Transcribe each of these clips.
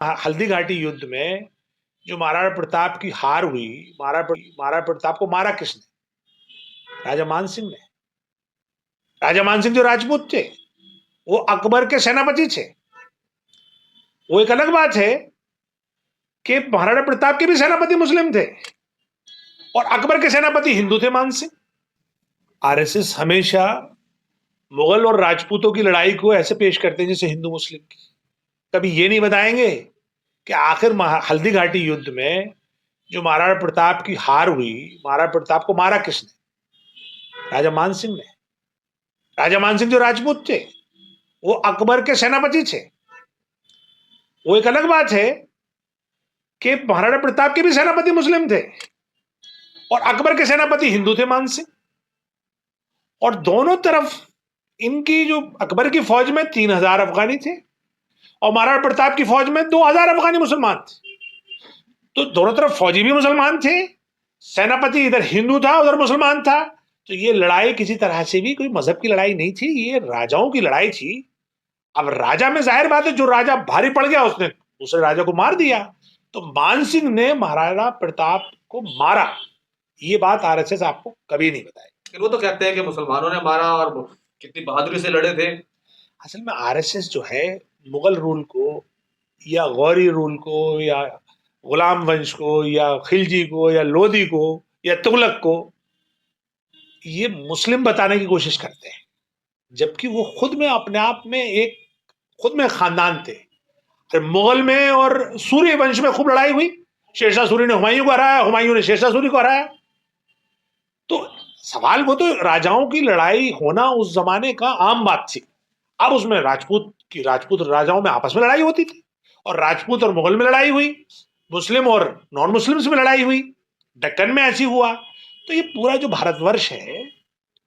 हल्दी घाटी युद्ध में जो महाराणा प्रताप की हार हुई, महाराणा प्रताप को मारा किसने? राजा मान सिंह ने। राजा मान सिंह जो राजपूत थे, वो अकबर के सेनापति थे। वो एक अलग बात है कि महाराणा प्रताप के भी सेनापति मुस्लिम थे और अकबर के सेनापति हिंदू थे, मान सिंह। आरएसएस हमेशा मुगल और राजपूतों की लड़ाई को ऐसे पेश करते हैं जैसे हिंदू मुस्लिम की। कभी ये नहीं बताएंगे कि आखिर हल्दी घाटी युद्ध में जो महाराणा प्रताप की हार हुई, महाराणा प्रताप को मारा किसने? राजा मान सिंह ने। राजा मान सिंह जो राजपूत थे, वो अकबर के सेनापति थे। वो एक अलग बात है कि महाराणा प्रताप के भी सेनापति मुस्लिम थे और अकबर के सेनापति हिंदू थे, मान सिंह। और दोनों तरफ इनकी जो अकबर की फौज में 3,000 अफगानी थे और महाराणा प्रताप की फौज में 2,000 अफगानी मुसलमान थे। तो दोनों तरफ फौजी भी मुसलमान थे, सेनापति इधर हिंदू था उधर मुसलमान था। तो ये लड़ाई किसी तरह से भी कोई मजहब की लड़ाई नहीं थी, ये राजाओं की लड़ाई थी। अब राजा में जाहिर बात है, जो राजा भारी पड़ गया उसने दूसरे राजा को मार दिया। तो मान सिंह ने महाराणा प्रताप को मारा, ये बात आरएसएस आपको कभी नहीं बताएगी। वो तो कहते हैं कि मुसलमानों ने मारा और कितनी बहादुरी से लड़े थे। असल में आरएसएस जो है, मुगल रूल को या गौरी रूल को या गुलाम वंश को या खिलजी को या लोधी को या तुगलक को ये मुस्लिम बताने की कोशिश करते हैं, जबकि वो खुद में अपने आप में खुद में खानदान थे। मुगल में और सूर्य वंश में खूब लड़ाई हुई। शेरशाह सूरी ने हुमायूं को हराया, हुमायूं ने शेरशाह सूरी को हराया। तो सवाल, वो तो राजाओं की लड़ाई होना उस जमाने का आम बात थी। अब उसमें राजपूत राजाओं में आपस में लड़ाई होती थी और राजपूत और मुगल में लड़ाई हुई, मुस्लिम और नॉन मुस्लिम्स में लड़ाई हुई, दक्कन में ऐसी हुआ। तो ये पूरा जो भारतवर्ष है,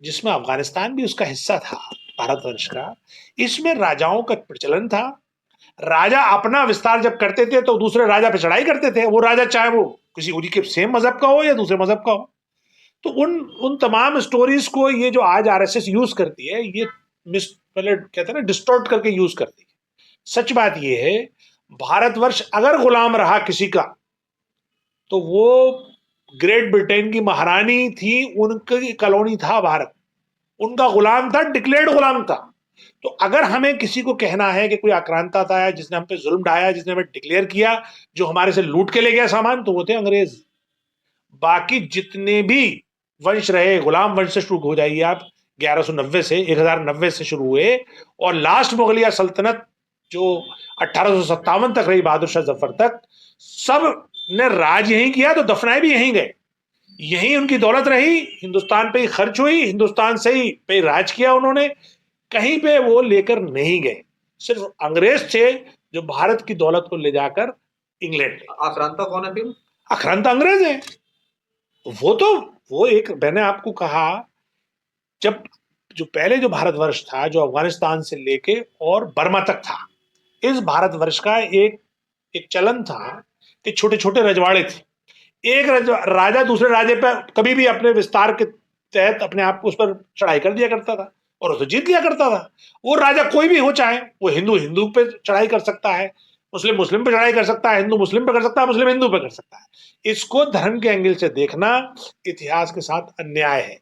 जिसमें अफगानिस्तान भी उसका हिस्सा था भारतवर्ष का, इसमें राजाओं का प्रचलन था। राजा अपना विस्तार जब करते थे तो दूसरे राजा पे चढ़ाई करते थे, वो राजा चाहे वो किसी उन्हीं के सेम मजहब का हो या दूसरे मजहब का हो। तो उन उन तमाम स्टोरीज को ये जो आज आरएसएस यूज करती है, ये पहले कहते हैं ना, डिस्टॉर्ट करके यूज करती है। सच बात ये है, भारतवर्ष अगर गुलाम रहा किसी का, तो वो ग्रेट ब्रिटेन की महारानी थी, उनकी कॉलोनी था भारत, उनका गुलाम था, डिक्लेयर्ड गुलाम था। तो अगर हमें किसी को कहना है कि कोई आक्रांता था जिसने हम पे जुल्म ढाया, जिसने हमें डिक्लेयर किया, जो हमारे से लूट के ले गया सामान, तो वो थे अंग्रेज। बाकी जितने भी वंश रहे, गुलाम वंश से शुरू हो जाइए आप, 1190 से 1090 से शुरू हुए और लास्ट मुगलिया सल्तनत जो 1857 तक रही, बहादुर शाह जफर तक, सब ने राज यहीं किया, तो दफनाए भी यहीं गए, यहीं उनकी दौलत रही, हिंदुस्तान पे ही खर्च हुई, हिंदुस्तान से ही पे राज किया उन्होंने, कहीं पे वो लेकर नहीं गए। सिर्फ अंग्रेज थे जो भारत की दौलत को ले जाकर इंग्लैंड ले। आक्रांता कौन है फिर? आक्रांता अंग्रेज है। वो तो वो एक, मैंने आपको कहा, जब जो पहले जो भारतवर्ष था, जो अफगानिस्तान से लेके और बर्मा तक था, इस भारतवर्ष का एक एक चलन था कि छोटे छोटे रजवाड़े थे। एक राजा दूसरे राजे पर कभी भी अपने विस्तार के तहत अपने आप को उस पर चढ़ाई कर दिया करता था और उसे जीत लिया करता था। वो राजा कोई भी हो, चाहे वो हिंदू हिंदू पे चढ़ाई कर सकता है, मुस्लिम मुस्लिम पे चढ़ाई कर सकता है, हिंदू मुस्लिम पे कर सकता है, मुस्लिम हिंदू पे कर सकता है। इसको धर्म के एंगल से देखना इतिहास के साथ अन्याय है।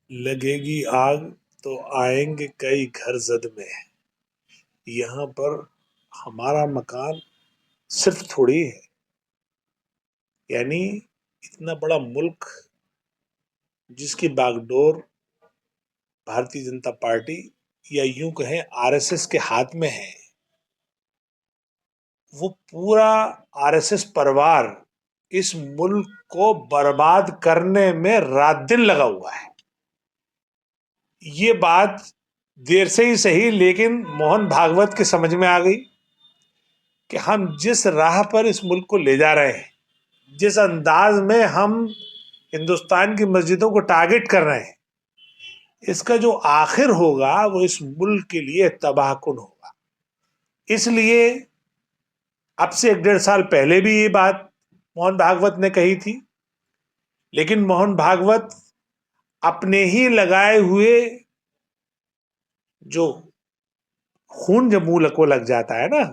लगेगी आग तो आएंगे कई घर जद में, यहाँ पर हमारा मकान सिर्फ थोड़ी है। यानी इतना बड़ा मुल्क जिसकी बागडोर भारतीय जनता पार्टी या यूं कहें आरएसएस के हाथ में है, वो पूरा आरएसएस परिवार इस मुल्क को बर्बाद करने में रात दिन लगा हुआ है। ये बात देर से ही सही, लेकिन मोहन भागवत के समझ में आ गई कि हम जिस राह पर इस मुल्क को ले जा रहे हैं, जिस अंदाज में हम हिंदुस्तान की मस्जिदों को टारगेट कर रहे हैं, इसका जो आखिर होगा वो इस मुल्क के लिए तबाहकुन होगा। इसलिए अब से 1.5 साल पहले भी ये बात मोहन भागवत ने कही थी, लेकिन मोहन भागवत अपने ही लगाए हुए जो खून जब मुंह को लग जाता है ना,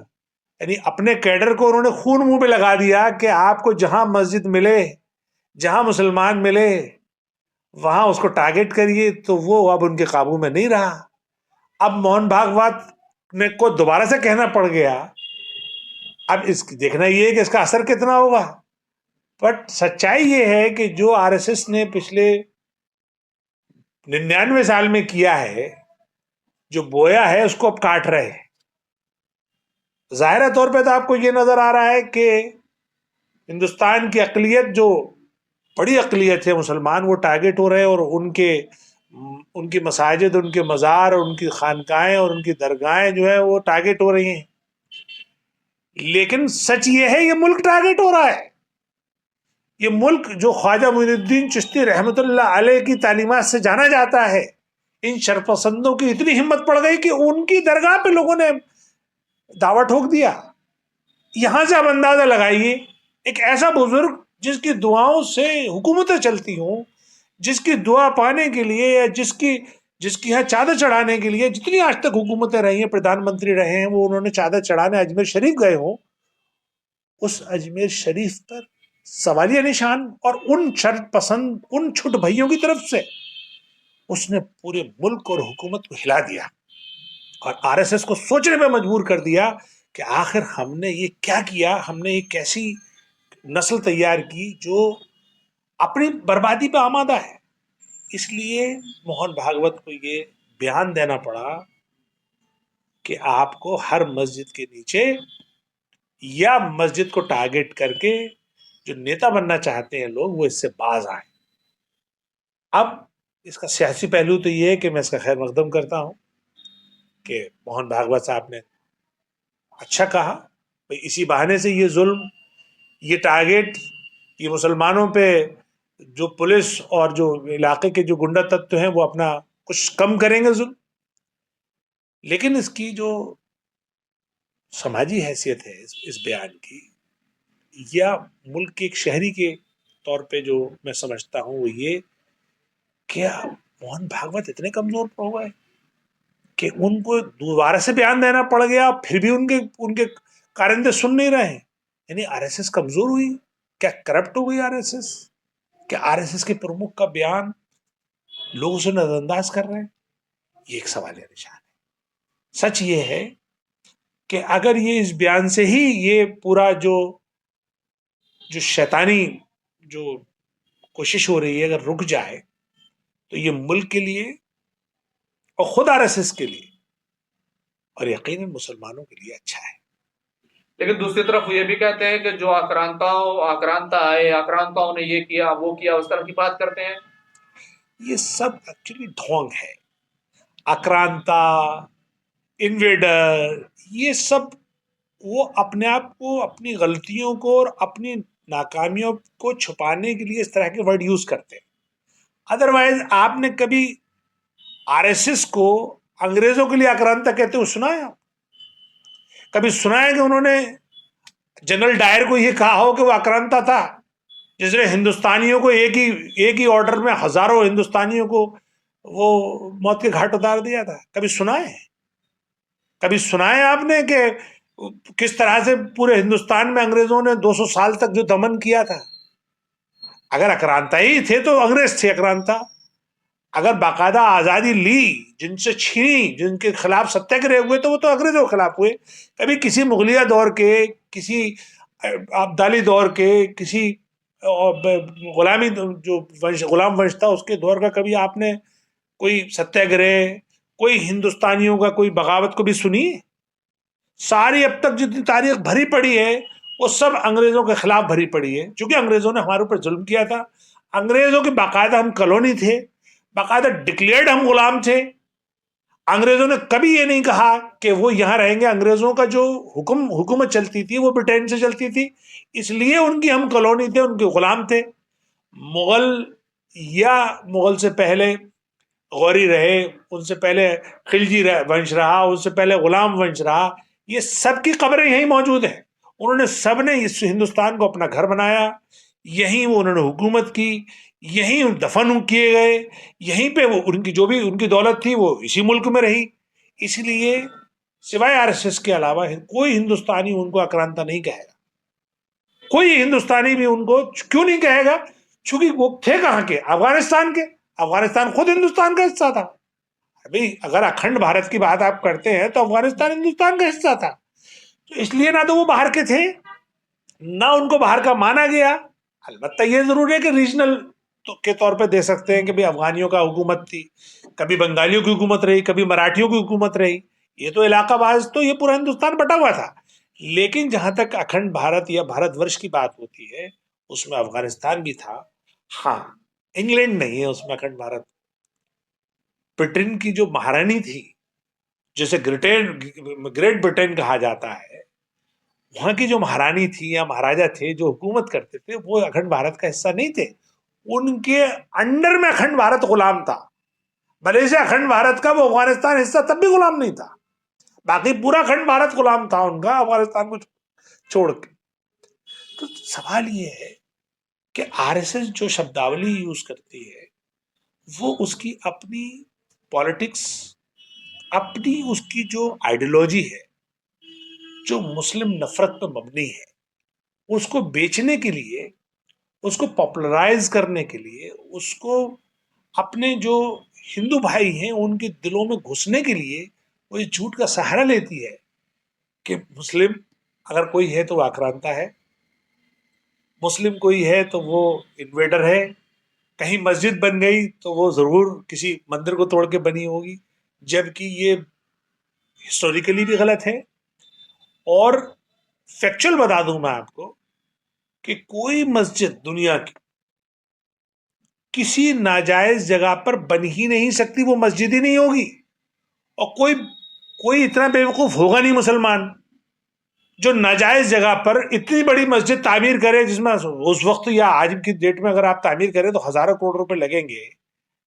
यानी अपने कैडर को उन्होंने खून मुंह पे लगा दिया कि आपको जहां मस्जिद मिले, जहां मुसलमान मिले, वहां उसको टारगेट करिए। तो वो अब उनके काबू में नहीं रहा। अब मोहन भागवत ने को दोबारा से कहना पड़ गया। अब इस देखना ये है कि इसका असर कितना होगा। बट सच्चाई ये है कि जो आरएसएस ने पिछले 99 साल में किया है, जो बोया है, उसको अब काट रहे हैं। जाहिर तौर पे तो आपको ये नजर आ रहा है कि हिंदुस्तान की अकलियत, जो बड़ी अकलियत है मुसलमान, वो टारगेट हो रहे हैं और उनके उनकी मसाजिद, उनके मज़ार, उनकी खानकाएं और उनकी दरगाहें जो है वो टारगेट हो रही हैं। लेकिन सच ये है, ये मुल्क टारगेट हो रहा है। ये मुल्क जो ख्वाजा मोइनुद्दीन चिश्ती रहमतुल्लाह अलैह की तालीमात से जाना जाता है, इन शरपसंदों की इतनी हिम्मत पड़ गई कि उनकी दरगाह पे लोगों ने दावा ठोक दिया। यहां से आप अंदाजा लगाइए, एक ऐसा बुजुर्ग जिसकी दुआओं से हुकूमतें चलती हों, जिसकी दुआ पाने के लिए या जिसकी जिसकी यहाँ चादर चढ़ाने के लिए जितनी आज तक हुकूमतें रही हैं, प्रधानमंत्री रहे हैं, वो उन्होंने चादर चढ़ाने अजमेर शरीफ गए हों, उस अजमेर शरीफ पर सवालिया निशान और उन शर्त पसंद, उन छुट भइयों की तरफ से उसने पूरे मुल्क और हुकूमत को हिला दिया और आरएसएस को सोचने में मजबूर कर दिया कि आखिर हमने ये क्या किया, हमने ये कैसी नस्ल तैयार की जो अपनी बर्बादी पे आमादा है। इसलिए मोहन भागवत को ये बयान देना पड़ा कि आपको हर मस्जिद के नीचे या मस्जिद को टारगेट करके जो नेता बनना चाहते हैं लोग, वो इससे बाज आए। अब इसका सियासी पहलू तो ये है कि मैं इसका खैर मकदम करता हूं कि मोहन भागवत साहब ने अच्छा कहा, भाई इसी बहाने से ये जुल्म, ये टारगेट, ये मुसलमानों पे जो पुलिस और जो इलाके के जो गुंडा तत्व हैं वो अपना कुछ कम करेंगे जुल्म। लेकिन इसकी जो समाजी हैसियत है इस बयान की, या मुल्क के एक शहरी के तौर पे जो मैं समझता हूँ वो ये, क्या मोहन भागवत इतने कमजोर हो गए कि उनको दोबारा से बयान देना पड़ गया, फिर भी उनके उनके कारिंदे सुन नहीं रहे हैं। यानी आरएसएस कमजोर हुई, क्या करप्ट हो गई आरएसएस? क्या आरएसएस के प्रमुख का बयान लोग उसे नजरअंदाज कर रहे हैं? ये एक सवाल निशान है। सच ये है कि अगर ये इस बयान से ही ये पूरा जो जो शैतानी जो कोशिश हो रही है अगर रुक जाए, तो ये मुल्क के लिए और खुद आरएसएस के लिए और यकीनन मुसलमानों के लिए अच्छा है। लेकिन दूसरी तरफ ये भी कहते हैं कि जो आक्रांता आए, आक्रांताओं ने ये किया वो किया, उस तरह की बात करते हैं। ये सब एक्चुअली ढोंग है। आक्रांता, इन्वेडर, ये सब वो अपने आप को, अपनी गलतियों को और अपनी नाकामियों को छुपाने के लिए इस तरह के वर्ड यूज करते हैं। अदरवाइज आपने कभी आरएसएस को अंग्रेजों के लिए आक्रांता कहते हुए सुना है? कभी सुना है कि उन्होंने जनरल डायर को यह कहा हो कि वो आक्रांता था, जिसने हिंदुस्तानियों को एक ही ऑर्डर में हजारों हिंदुस्तानियों को वो मौत के घाट उतार दिया था? कभी सुना है? कभी सुना है आपने कि किस तरह से पूरे हिंदुस्तान में अंग्रेजों ने 200 साल तक जो दमन किया था? अगर आक्रांता ही थे तो अंग्रेज थे आक्रांता। अगर बाकायदा आजादी ली, जिनसे छीनी, जिनके खिलाफ सत्याग्रह हुए, तो वो तो अंग्रेजों के खिलाफ हुए। कभी किसी मुगलिया दौर के, किसी अब्दाली दौर के, किसी गुलामी जो गुलाम वंश था उसके दौर का कभी आपने कोई सत्याग्रह, कोई हिंदुस्तानियों का कोई बगावत को भी सुनी? सारी अब तक जितनी तारीख भरी पड़ी है वो सब अंग्रेजों के खिलाफ भरी पड़ी है, क्योंकि अंग्रेजों ने हमारे ऊपर जुल्म किया था। अंग्रेजों के बाकायदा हम कॉलोनी थे, बाकायदा डिक्लेयर्ड हम गुलाम थे। अंग्रेजों ने कभी ये नहीं कहा कि वो यहाँ रहेंगे। अंग्रेजों का जो हुकूमत चलती थी वो ब्रिटेन से चलती थी, इसलिए उनकी हम कॉलोनी थे, उनके गुलाम थे। मुगल या मुगल से पहले गौरी रहे, उनसे पहले खिलजी वंश रहा, उनसे पहले गुलाम वंश रहा, ये सबकी कब्रें यहीं मौजूद हैं। उन्होंने सब ने इस हिंदुस्तान को अपना घर बनाया, यहीं वो उन्होंने हुकूमत की, यहीं दफन किए गए, यहीं पे वो उनकी जो भी उनकी दौलत थी वो इसी मुल्क में रही। इसलिए सिवाय आरएसएस के अलावा कोई हिंदुस्तानी उनको आक्रांता नहीं कहेगा। कोई हिंदुस्तानी भी उनको क्यों नहीं कहेगा? क्योंकि वो थे कहाँ के? अफगानिस्तान के। अफगानिस्तान खुद हिंदुस्तान का हिस्सा था। अभी अगर अखंड भारत की बात आप करते हैं तो अफगानिस्तान हिंदुस्तान का हिस्सा था। तो इसलिए ना तो वो बाहर के थे, ना उनको बाहर का माना गया। अलबत्ता ये जरूर है कि रीजनल तो के तौर पे दे सकते हैं कि भाई अफगानियों का हुकूमत थी, कभी बंगालियों की हुकूमत रही, कभी मराठियों की हुकूमत रही। ये तो इलाकावाज तो ये पूरा हिंदुस्तान बटा हुआ था। लेकिन जहां तक अखंड भारत या भारतवर्ष की बात होती है, उसमें अफगानिस्तान भी था। हाँ, इंग्लैंड नहीं है उसमें अखंड भारत। ब्रिटेन की जो महारानी थी, जिसे ग्रेट ब्रिटेन कहा जाता है, वहां की जो महारानी थी या महाराजा थे जो हुकूमत करते थे, वो अखंड भारत का हिस्सा नहीं थे। उनके अंडर में अखंड भारत गुलाम था। भले से अखंड भारत का वो अफगानिस्तान हिस्सा तब भी गुलाम नहीं था। बाकी पूरा अखंड भारत गुलाम था उनका, अफगानिस्तान को छोड़ के। तो सवाल ये है कि आरएसएस जो शब्दावली यूज करती है, वो उसकी अपनी पॉलिटिक्स, अपनी उसकी जो आइडियोलॉजी है, जो मुस्लिम नफरत पर मबनी है, उसको बेचने के लिए, उसको पॉपुलराइज करने के लिए, उसको अपने जो हिंदू भाई हैं उनके दिलों में घुसने के लिए वो इस झूठ का सहारा लेती है कि मुस्लिम अगर कोई है तो वो आक्रांता है, मुस्लिम कोई है तो वो इन्वेडर है, कहीं मस्जिद बन गई तो वो जरूर किसी मंदिर को तोड़ के बनी होगी, जबकि ये हिस्टोरिकली भी गलत है। और फैक्चुअल बता दूं मैं आपको कि कोई मस्जिद दुनिया की किसी नाजायज जगह पर बन ही नहीं सकती, वो मस्जिद ही नहीं होगी। और कोई कोई इतना बेवकूफ होगा नहीं मुसलमान जो नाजायज जगह पर इतनी बड़ी मस्जिद तामीर करे, जिसमें उस वक्त या आज की डेट में अगर आप तामीर करें तो हजारों करोड़ रुपए लगेंगे।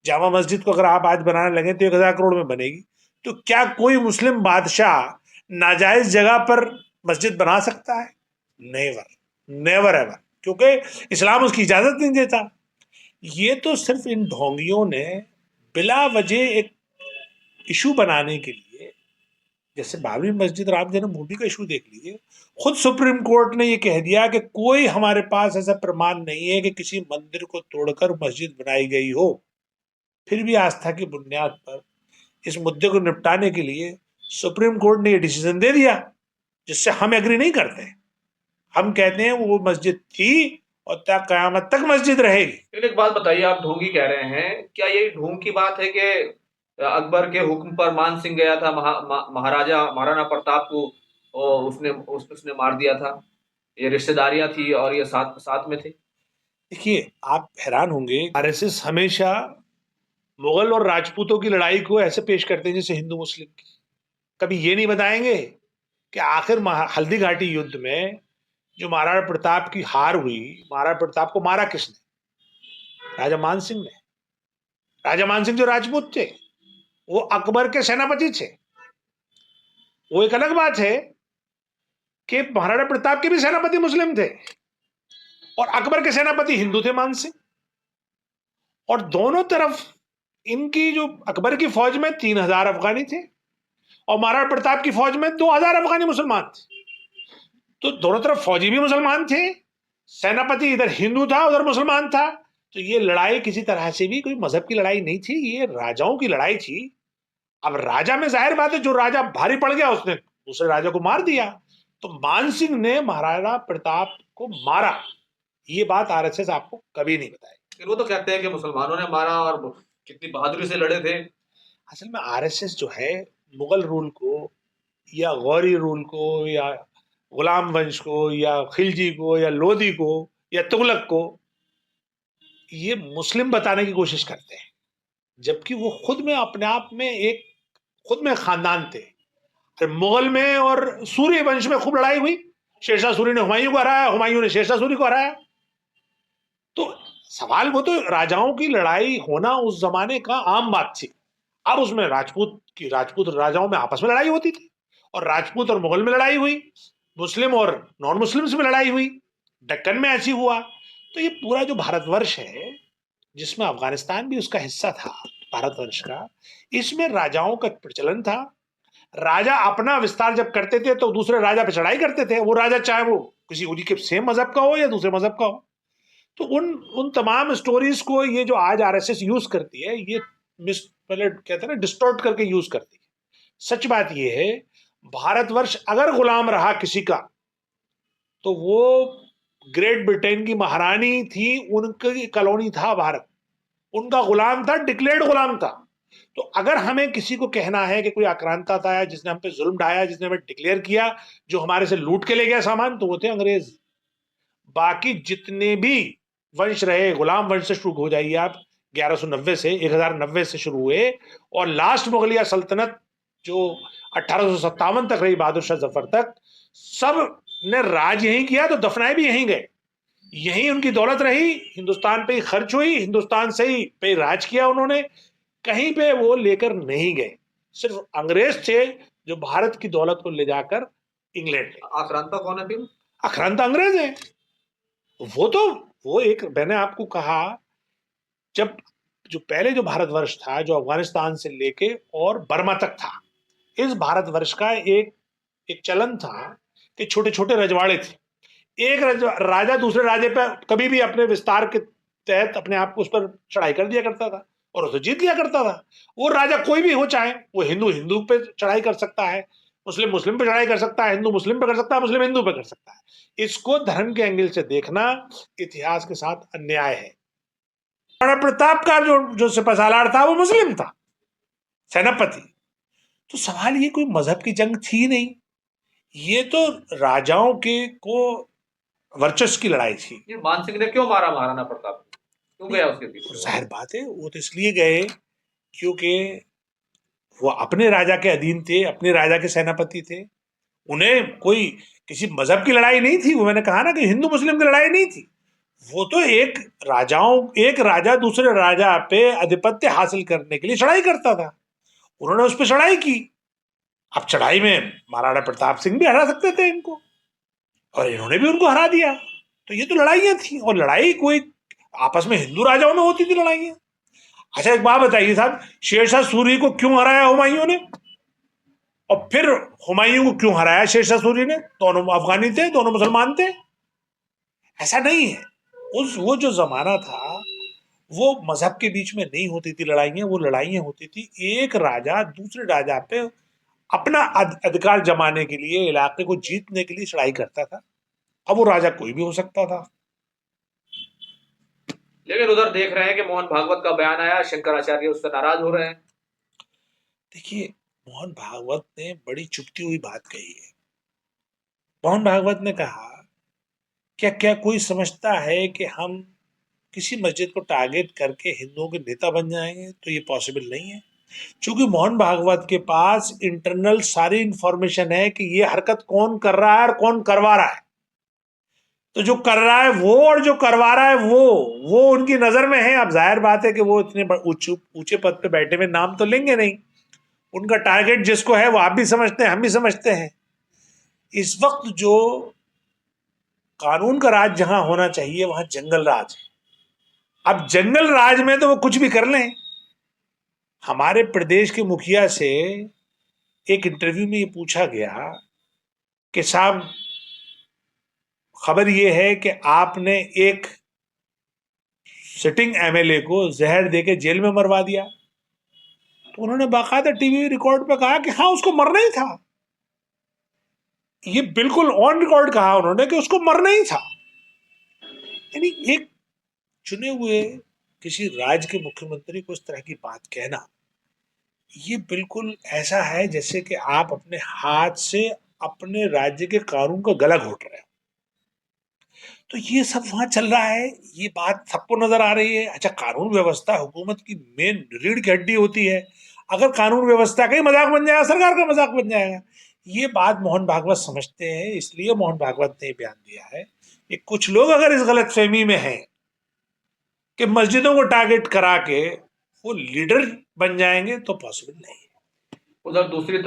जामा मस्जिद को अगर आप आज बनाने लगे तो 1,000 करोड़ में बनेगी। तो क्या कोई मुस्लिम बादशाह नाजायज जगह पर मस्जिद बना सकता है? Never, never ever. क्योंकि इस्लाम उसकी इजाजत नहीं देता। ये तो सिर्फ इन ढोंगियों ने बिला वजह एक इशू बनाने के लिए, जैसे बाबरी मस्जिद राम जन्मभूमि का इशू देख लीजिए। खुद सुप्रीम कोर्ट ने ये कह दिया कि कोई हमारे पास ऐसा प्रमाण नहीं है कि किसी मंदिर को तोड़कर मस्जिद बनाई गई हो। फिर भी आस्था की बुनियाद पर इस मुद्दे को निपटाने के लिए सुप्रीम कोर्ट ने ये डिसीजन दे दिया, जिससे हम एग्री नहीं करते। हम कहते हैं वो मस्जिद थी और तक कयामत तक मस्जिद रहेगी। लेकिन एक बात बताइए, आप ढोंगी कह रहे हैं, क्या यही ढोंग की बात है कि अकबर के हुक्म पर मान सिंह गया था महाराजा महाराणा प्रताप को, और उसने मार दिया था? ये रिश्तेदारियां थी और ये साथ साथ में थे। देखिए, आप हैरान होंगे, आरएसएस हमेशा मुगल और राजपूतों की लड़ाई को ऐसे पेश करते हैं जैसे हिंदू मुस्लिम की। कभी ये नहीं बताएंगे कि आखिर हल्दी घाटी युद्ध में जो महाराणा प्रताप की हार हुई, महाराणा प्रताप को मारा किसने? राजा मान सिंह ने। राजा मान सिंह जो राजपूत थे, वो अकबर के सेनापति थे। वो एक अलग बात है कि महाराणा प्रताप के भी सेनापति मुस्लिम थे और अकबर के सेनापति हिंदू थे, मान सिंह। और दोनों तरफ इनकी जो अकबर की फौज में 3,000 अफगानी थे और महाराणा प्रताप की फौज में 2,000 अफगानी मुसलमान थे। तो दोनों तरफ फौजी भी मुसलमान थे, सेनापति इधर हिंदू था उधर मुसलमान था। तो ये लड़ाई किसी तरह से भी कोई मजहब की लड़ाई नहीं थी, ये राजाओं की लड़ाई थी। अब राजा में जाहिर बात है, जो राजा भारी पड़ गया उसने दूसरे राजा को मार दिया। तो मान सिंह ने महाराणा प्रताप को मारा, ये बात आरएसएस आपको कभी नहीं बताएगी। लेकिन वो तो कहते हैं कि मुसलमानों ने मारा और कितनी बहादुरी से लड़े थे। असल में आरएसएस जो है, मुगल रूल को या गौरी रूल को या गुलाम वंश को या खिलजी को या लोदी को या तुगलक को ये मुस्लिम बताने की कोशिश करते हैं, जबकि वो खुद में अपने आप में एक खुद में खानदान थे। फिर मुगल में और सूर्य वंश में खूब लड़ाई हुई। शेरशाह सूरी ने हुमायूं को हराया, हुमायूं ने शेरशाह सूरी को हराया। तो सवाल, वो तो राजाओं की लड़ाई होना उस जमाने का आम बात थी। अब उसमें राजपूत राजाओं में आपस में लड़ाई होती थी, और राजपूत और मुगल में लड़ाई हुई, मुस्लिम और नॉन मुस्लिम्स में लड़ाई हुई, दक्कन में ऐसी हुआ। तो ये पूरा जो भारतवर्ष है, जिसमें अफगानिस्तान भी उसका हिस्सा था, भारतवर्ष का, इसमें राजाओं का प्रचलन था। राजा अपना विस्तार जब करते थे तो दूसरे राजा पे चढ़ाई करते थे, वो राजा चाहे वो किसी उन्हीं के सेम मजहब का हो या दूसरे मजहब का हो। तो उन उन तमाम स्टोरीज को ये जो आज आरएसएस यूज करती है, ये पहले कहते हैं ना, डिस्टॉर्ट करके यूज करती है। सच बात ये है, भारतवर्ष अगर गुलाम रहा किसी का, तो वो ग्रेट ब्रिटेन की महारानी थी, उनकी कॉलोनी था भारत, उनका गुलाम था, डिक्लेयर्ड गुलाम था। तो अगर हमें किसी को कहना है कि कोई आक्रांता था जिसने हम पे जुल्म ढाया, जिसने हमें डिक्लेयर किया, जो हमारे से लूट के ले गया सामान, तो वो थे अंग्रेज। बाकी जितने भी वंश रहे, गुलाम वंश से शुरू हो जाइए आप, 1190 से 1090 से शुरू हुए, और लास्ट मुगलिया सल्तनत जो 1857 तक रही, बहादुर शाह जफर तक, सब ने राज यहीं किया, तो दफनाए भी यहीं गए, यहीं उनकी दौलत रही, हिंदुस्तान पे ही खर्च हुई, हिंदुस्तान से ही पे राज किया उन्होंने, कहीं पे वो लेकर नहीं गए। सिर्फ अंग्रेज थे जो भारत की दौलत को ले जाकर इंग्लैंड ले। आक्रांता कौन है फिर? आक्रांता अंग्रेज है। वो तो, वो एक, मैंने आपको कहा, जब जो पहले जो भारतवर्ष था, जो अफगानिस्तान से लेके और बर्मा तक था, इस भारतवर्ष का एक चलन था कि छोटे छोटे रजवाड़े थे। एक राजा दूसरे राजे पर कभी भी अपने विस्तार के तहत अपने आप को उस पर चढ़ाई कर दिया करता था और उसे जीत लिया करता था। वो राजा कोई भी हो, चाहे वो हिंदू हिंदू पे चढ़ाई कर सकता है, मुस्लिम मुस्लिम पे चढ़ाई कर सकता है, हिंदू मुस्लिम पे कर सकता है, मुस्लिम हिंदू पे कर सकता है। इसको धर्म के एंगल से देखना इतिहास के साथ अन्याय है। महाराणा प्रताप का जो जो सिपहसालार था वो मुस्लिम था, सेनापति। तो सवाल ये कोई मजहब की जंग थी नहीं, ये तो राजाओं के को वर्चस्व की लड़ाई थी। ये मान सिंह ने क्यों मारा महाराणा प्रताप को? क्यों गया उसके पीछे? जाहिर बात है, वो तो इसलिए गए क्योंकि वो अपने राजा के अधीन थे, अपने राजा के सेनापति थे। उन्हें कोई किसी मजहब की लड़ाई नहीं थी, वो मैंने कहा ना कि हिंदू मुस्लिम की लड़ाई नहीं थी। वो तो एक राजा दूसरे राजा पे आधिपत्य हासिल करने के लिए चढ़ाई करता था, उन्होंने उस पर चढ़ाई की। अब चढ़ाई में महाराणा प्रताप सिंह भी हरा सकते थे इनको, और इन्होंने भी उनको हरा दिया। तो ये तो लड़ाइयां थी, और लड़ाई कोई आपस में हिंदू राजाओं में होती थी लड़ाइयां। अच्छा एक बात बताइए साहब, शेरशाह सूरी को क्यों हराया हुमायूं ने, और फिर हुमायूं को क्यों हराया शेरशाह सूरी ने? दोनों अफगानी थे, दोनों मुसलमान थे। ऐसा नहीं है, उस वो जो जमाना था, वो मजहब के बीच में नहीं होती थी लड़ाइयां, वो लड़ाइयां होती थी एक राजा दूसरे राजा पे अपना अधिकार जमाने के लिए, इलाके को जीतने के लिए चढ़ाई करता था। अब वो राजा कोई भी हो सकता था। लेकिन उधर देख रहे हैं कि मोहन भागवत का बयान आया, शंकराचार्य उससे नाराज हो रहे हैं। देखिए, मोहन भागवत ने बड़ी चुभती हुई बात कही है। मोहन भागवत ने कहा, क्या क्या कोई समझता है कि हम किसी मस्जिद को टारगेट करके हिंदुओं के नेता बन जाएंगे? तो ये पॉसिबल नहीं है, क्योंकि मोहन भागवत के पास इंटरनल सारी इंफॉर्मेशन है कि ये हरकत कौन कर रहा है और कौन करवा रहा है। तो जो कर रहा है वो और जो करवा रहा है वो उनकी नजर में है। अब जाहिर बात है कि वो इतने ऊंचे पद पे बैठे हुए नाम तो लेंगे नहीं, उनका टारगेट जिसको है वो आप भी समझते हैं, हम भी समझते हैं। इस वक्त जो कानून का राज जहां होना चाहिए वहां जंगल राज है। अब जंगल राज में तो वो कुछ भी कर लें। हमारे प्रदेश के मुखिया से एक इंटरव्यू में ये पूछा गया कि साहब, खबर ये है कि आपने एक सिटिंग एमएलए को जहर देके जेल में मरवा दिया। तो उन्होंने बाकायदा टीवी रिकॉर्ड पे कहा कि हाँ, उसको मरना ही था। ये बिल्कुल ऑन रिकॉर्ड कहा उन्होंने कि उसको मरना ही था। यानी एक चुने हुए किसी राज्य के मुख्यमंत्री को इस तरह की बात कहना, ये बिल्कुल ऐसा है जैसे कि आप अपने हाथ से अपने राज्य के कानून का गला घोट रहे हो। तो ये सब वहां चल रहा है, ये बात सबको नजर आ रही है। अच्छा, कानून व्यवस्था हुकूमत की मेन रीढ़ की हड्डी होती है, अगर कानून व्यवस्था का ही मजाक बन जाएगा, सरकार का मजाक बन जाएगा। ये बात मोहन भागवत समझते हैं, इसलिए मोहन भागवत ने बयान दिया है कि कुछ लोग अगर इस गलत फहमी में हैं कि मस्जिदों को टारगेट करा के वो लीडर बन जाएंगे, तो पॉसिबल नहीं है। उधर दूसरी